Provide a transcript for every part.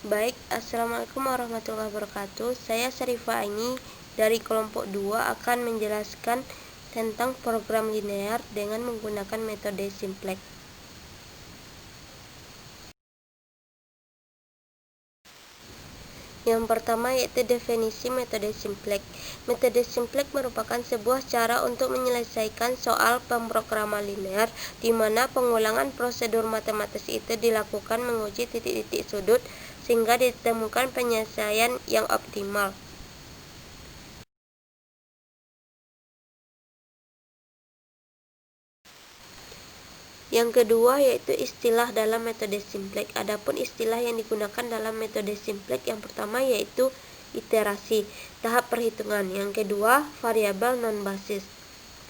Baik, Assalamualaikum warahmatullahi wabarakatuh. Saya Syarifah Aini dari kelompok 2 akan menjelaskan tentang program linear dengan menggunakan metode simplex. Yang pertama yaitu definisi metode simplex. Metode simplex merupakan sebuah cara untuk menyelesaikan soal pemrograman linear di mana pengulangan prosedur matematis itu dilakukan menguji titik-titik sudut sehingga ditemukan penyelesaian yang optimal. Yang kedua yaitu istilah dalam metode simplex. Adapun istilah yang digunakan dalam metode simplex yang pertama yaitu iterasi, tahap perhitungan. Yang kedua, variabel non-basis.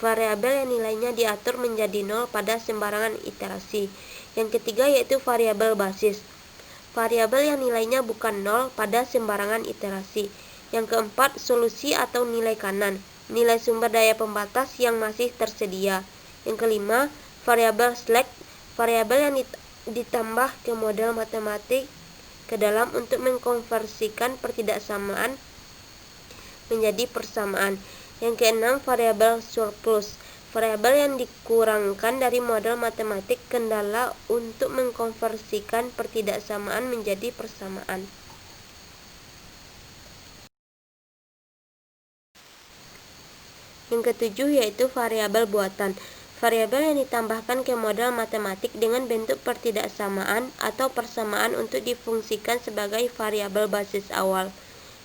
Variabel yang nilainya diatur menjadi 0 pada sembarangan iterasi. Yang ketiga yaitu variabel basis. Variabel yang nilainya bukan 0 pada sembarangan iterasi. Yang keempat, solusi atau nilai kanan. Nilai sumber daya pembatas yang masih tersedia. Yang kelima, variabel slack, variabel yang ditambah ke model matematik ke dalam untuk mengkonversikan pertidaksamaan menjadi persamaan. Yang keenam, variabel surplus, variabel yang dikurangkan dari model matematik kendala untuk mengkonversikan pertidaksamaan menjadi persamaan. Yang ketujuh yaitu variabel buatan. Variabel yang ditambahkan ke model matematik dengan bentuk pertidaksamaan atau persamaan untuk difungsikan sebagai variabel basis awal.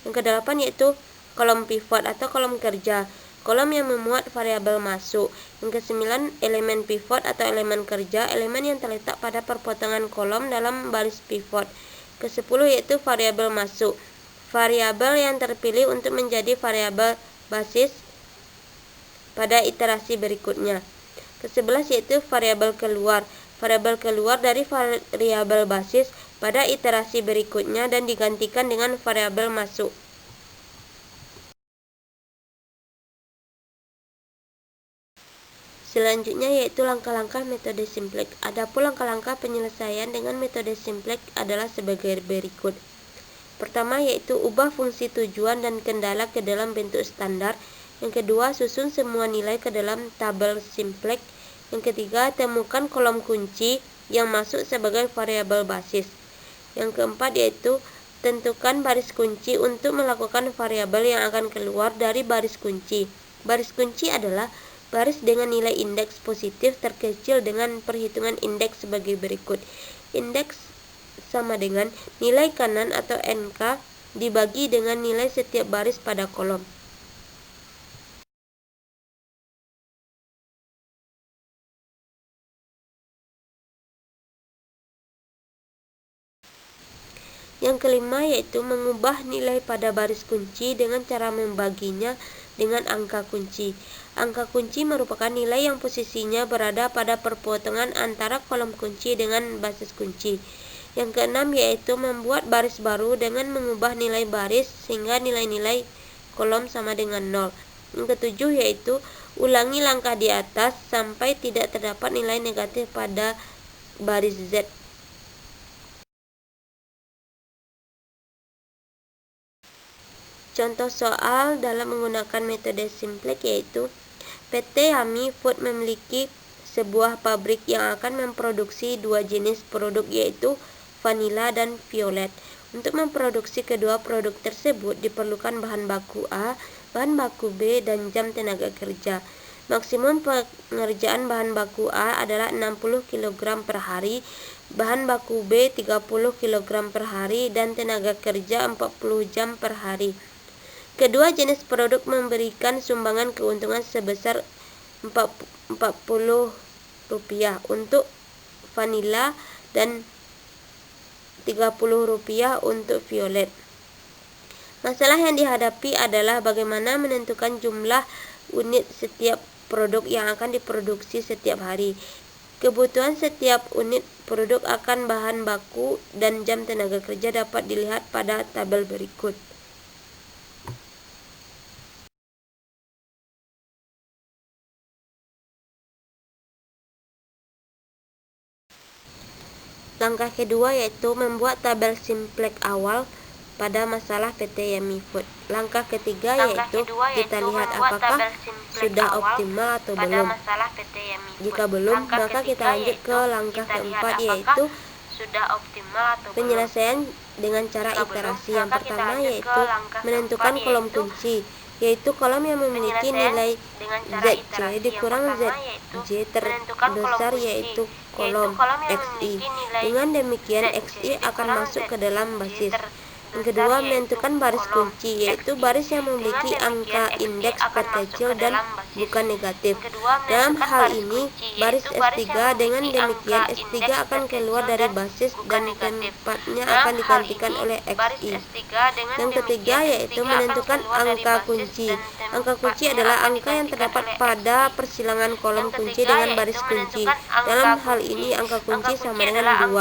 Yang kedelapan yaitu kolom pivot atau kolom kerja, kolom yang memuat variabel masuk. Yang kesembilan, elemen pivot atau elemen kerja, elemen yang terletak pada perpotongan kolom dalam baris pivot. Kesepuluh yaitu variabel masuk, variabel yang terpilih untuk menjadi variabel basis pada iterasi berikutnya. Ke-11 yaitu variabel keluar. Variabel keluar dari variabel basis pada iterasi berikutnya dan digantikan dengan variabel masuk. Selanjutnya yaitu langkah-langkah metode simplex. Adapun langkah-langkah penyelesaian dengan metode simplex adalah sebagai berikut. Pertama yaitu ubah fungsi tujuan dan kendala ke dalam bentuk standar. Yang kedua, susun semua nilai ke dalam tabel simplex. Yang ketiga, temukan kolom kunci yang masuk sebagai variabel basis. Yang keempat yaitu tentukan baris kunci untuk melakukan variabel yang akan keluar dari baris kunci. Baris kunci adalah baris dengan nilai indeks positif terkecil dengan perhitungan indeks sebagai berikut. Indeks sama dengan nilai kanan atau NK dibagi dengan nilai setiap baris pada kolom. Yang kelima yaitu mengubah nilai pada baris kunci dengan cara membaginya dengan angka kunci. Angka kunci merupakan nilai yang posisinya berada pada perpotongan antara kolom kunci dengan basis kunci. Yang keenam yaitu membuat baris baru dengan mengubah nilai baris sehingga nilai-nilai kolom sama dengan 0. Yang ketujuh yaitu ulangi langkah di atas sampai tidak terdapat nilai negatif pada baris Z. Contoh soal dalam menggunakan metode simplex yaitu PT Yummy Food memiliki sebuah pabrik yang akan memproduksi dua jenis produk yaitu vanila dan violet. Untuk memproduksi kedua produk tersebut diperlukan bahan baku A, bahan baku B, dan jam tenaga kerja. Maksimum pengerjaan bahan baku A adalah 60 kg per hari, bahan baku B 30 kg per hari, dan tenaga kerja 40 jam per hari. Kedua jenis produk memberikan sumbangan keuntungan sebesar Rp40 untuk vanila dan Rp30 untuk violet. Masalah yang dihadapi adalah bagaimana menentukan jumlah unit setiap produk yang akan diproduksi setiap hari. Kebutuhan setiap unit produk akan bahan baku dan jam tenaga kerja dapat dilihat pada tabel berikut. Langkah kedua yaitu membuat tabel simplex awal pada masalah PT Yummy Food. Langkah ketiga yaitu kita lihat apakah sudah optimal atau belum. Jika belum, maka kita lanjut ke langkah keempat yaitu penyelesaian dengan cara iterasi. Yang pertama yaitu menentukan kolom kunci, yaitu kolom yang memiliki nilai ZC dikurang ZJ terbesar yaitu kolom XI. Dengan demikian XI akan masuk ke dalam basis. Yang kedua, menentukan baris kunci, yaitu baris yang memiliki angka indeks terkecil dan bukan negatif. Dalam hal ini, baris S3. Dengan demikian, S3 akan keluar dari basis dan tempatnya akan digantikan oleh XI. Yang ketiga, yaitu menentukan angka kunci. Angka kunci adalah angka yang terdapat pada persilangan kolom kunci dengan baris kunci. Dalam hal ini, angka kunci sama dengan 2.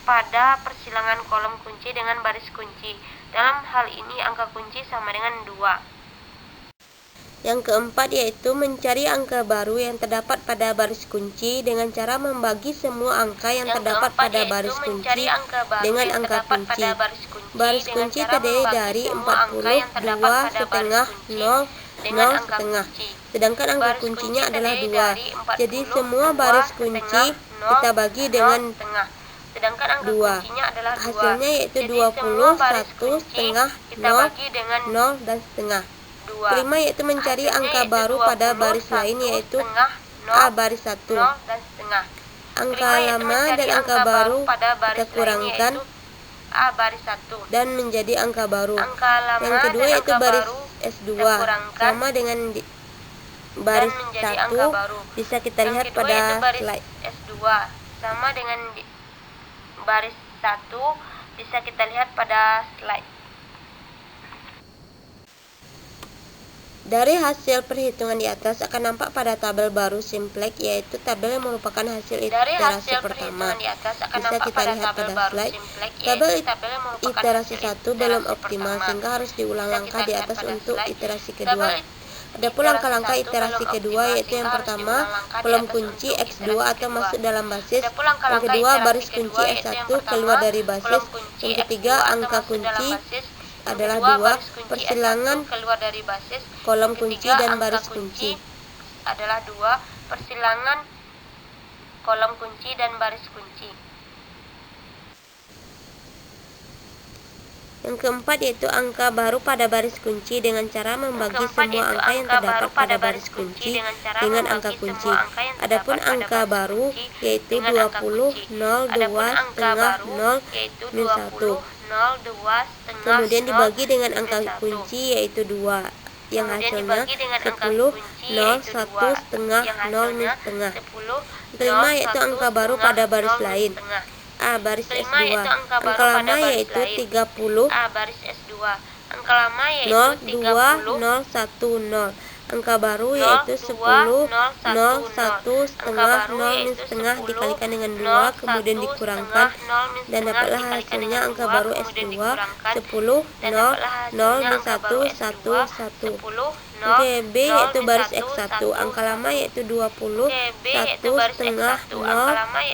Pada persilangan kolom kunci dengan baris kunci. Dalam hal ini angka kunci sama dengan 2. Yang keempat yaitu mencari angka baru yang terdapat pada baris kunci dengan cara membagi semua angka yang terdapat pada baris kunci dengan angka kunci. Baris kunci terdiri dari 40, 2, setengah, 0, 0 setengah. Sedangkan angka kuncinya adalah 2. Jadi semua baris kunci kita bagi dengan 2. Hasilnya yaitu 20, 1, setengah, 0, 0, dan setengah. Kelima yaitu mencari angka baru pada baris lain yaitu A baris 1. Angka lama dan angka baru kita kurangkan dan menjadi angka baru. Yang kedua yaitu baris S2 sama dengan baris 1, bisa kita lihat pada slide. S2 sama dengan baris 1 bisa kita lihat pada slide. Dari hasil perhitungan di atas akan nampak pada tabel baru simplex, yaitu tabel yang merupakan hasil iterasi pertama. Bisa kita lihat pada slide. Tabel iterasi 1 belum optimal sehingga harus diulang langkah di atas untuk iterasi kedua. Adapun langkah-langkah iterasi kedua yaitu yang pertama, kolom kunci X2 atau masuk dalam basis. Yang kedua, baris kunci S1 keluar dari basis. Yang ketiga, angka kunci adalah 2, persilangan kolom kunci dan baris kunci adalah 2, persilangan kolom kunci dan baris kunci. Yang keempat yaitu angka baru pada baris kunci dengan cara membagi semua angka yang terdapat pada baris kunci dengan angka kunci. Adapun angka baru yaitu 20, 0, 2, setengah, 0, min 1. Kemudian dibagi dengan angka kunci yaitu 2, yang hasilnya 10, 0, 1, setengah, 0, min setengah. Kelima yaitu angka baru pada baris lain. A baris S2. Angka lama yaitu 30, 0, 2, 0, 1, 0. Angka baru yaitu 10, 0, 1, setengah, 0, min setengah dikalikan dengan 2, kemudian dikurangkan, dan dapatlah hasilnya angka baru S2, 10, 0, 0, min 1, 1, 1. Oke, B yaitu baris X1. Angka lama yaitu 20, 1, setengah, 0,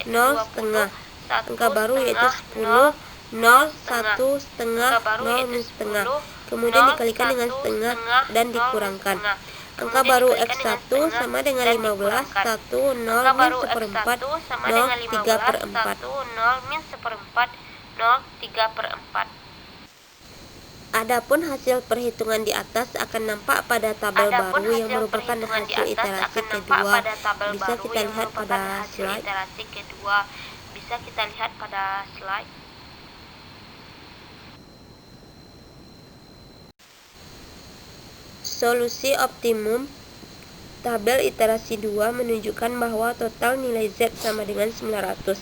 0, setengah. Angka baru yaitu 10, 0, 1, setengah, 0, min setengah. Kemudian dikalikan dengan setengah dan dikurangkan. Angka baru X1 sama dengan 15, 1, 0, min seperempat, 0, 3/4. Adapun hasil perhitungan di atas akan nampak pada tabel baru yang merupakan hasil iterasi kedua. Bisa kita lihat pada slide. Solusi optimum tabel iterasi 2 menunjukkan bahwa total nilai Z sama dengan 900.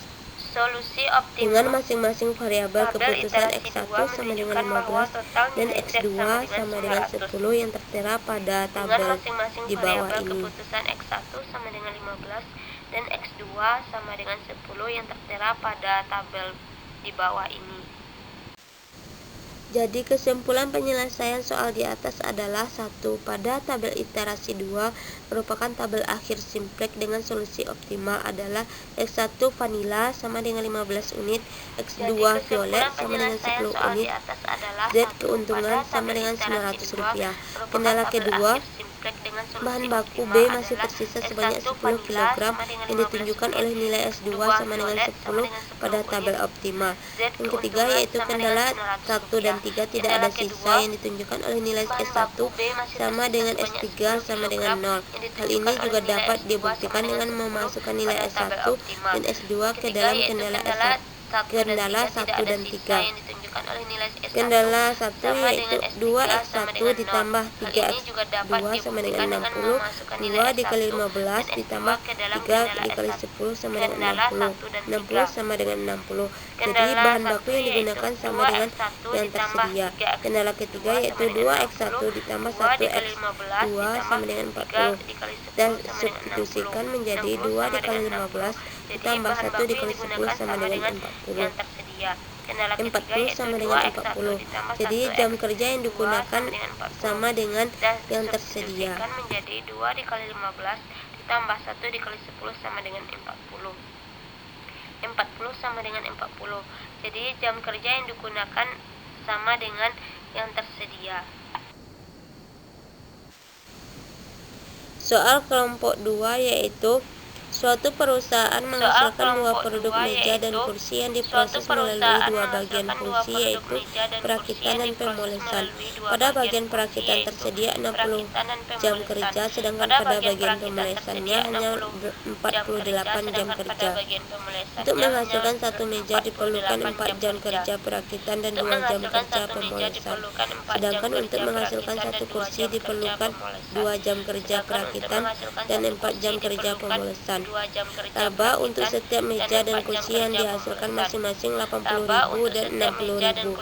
Solusi optimum dengan masing-masing variabel keputusan X1 sama dengan 15 dan X2 sama dengan 10 yang tertera pada tabel di bawah ini. Keputusan X1 sama dengan 15 dan X2 sama dengan 10 yang tertera pada tabel di bawah ini. Jadi kesimpulan penyelesaian soal di atas adalah 1. Pada tabel iterasi 2 merupakan tabel akhir simplex dengan solusi optimal adalah X1 vanila sama dengan 15 unit, X2 violet sama dengan 10 unit, Z keuntungan sama dengan Rp900. Kendala kedua, bahan baku B masih tersisa sebanyak 10 kg yang ditunjukkan oleh nilai S2 sama dengan 10 pada tabel optimal. Yang ketiga yaitu kendala 1 dan 3 tidak ada sisa yang ditunjukkan oleh nilai S1 sama dengan S3 sama dengan 0. Hal ini juga dapat dibuktikan dengan memasukkan nilai S1 dan S2 ke dalam kendala 1 dan 3. Kendala 1 yaitu 2x1 ditambah 3x2 sama dengan 60, 2 dikali 15 ditambah 3 dikali 10 sama dengan 60, 60 sama dengan 60. Jadi bahan baku yang digunakan sama dengan yang tersedia. Kendala ketiga yaitu 2x1 ditambah 1x2 sama dengan 40, dan substitusikan menjadi 2 dikali 15 ditambah 1 dikali 10 sama dengan 40. 40 sama dengan 40. Jadi jam kerja yang digunakan sama dengan yang tersedia. Menjadi 2 dikali 15 ditambah 1 dikali 10 sama dengan 40. 40 sama dengan 40. Jadi jam kerja yang digunakan sama dengan yang tersedia. Soal kelompok 2 yaitu suatu perusahaan menghasilkan dua produk meja dan kursi yang diproses melalui dua bagian fungsi yaitu perakitan dan pemolesan. Pada bagian perakitan tersedia 60 jam kerja, sedangkan pada bagian pemolesannya hanya 48 jam kerja. Untuk menghasilkan satu meja diperlukan 4 jam kerja perakitan dan 2 jam kerja pemolesan. Sedangkan untuk menghasilkan satu kursi diperlukan 2 jam kerja perakitan dan 4 jam kerja pemolesan. Laba untuk setiap meja dan kursi yang dihasilkan masing-masing 80.000 dan 60.000.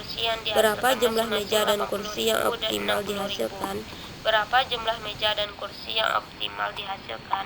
Berapa jumlah meja dan kursi yang optimal dihasilkan? Berapa jumlah meja dan kursi yang optimal dihasilkan?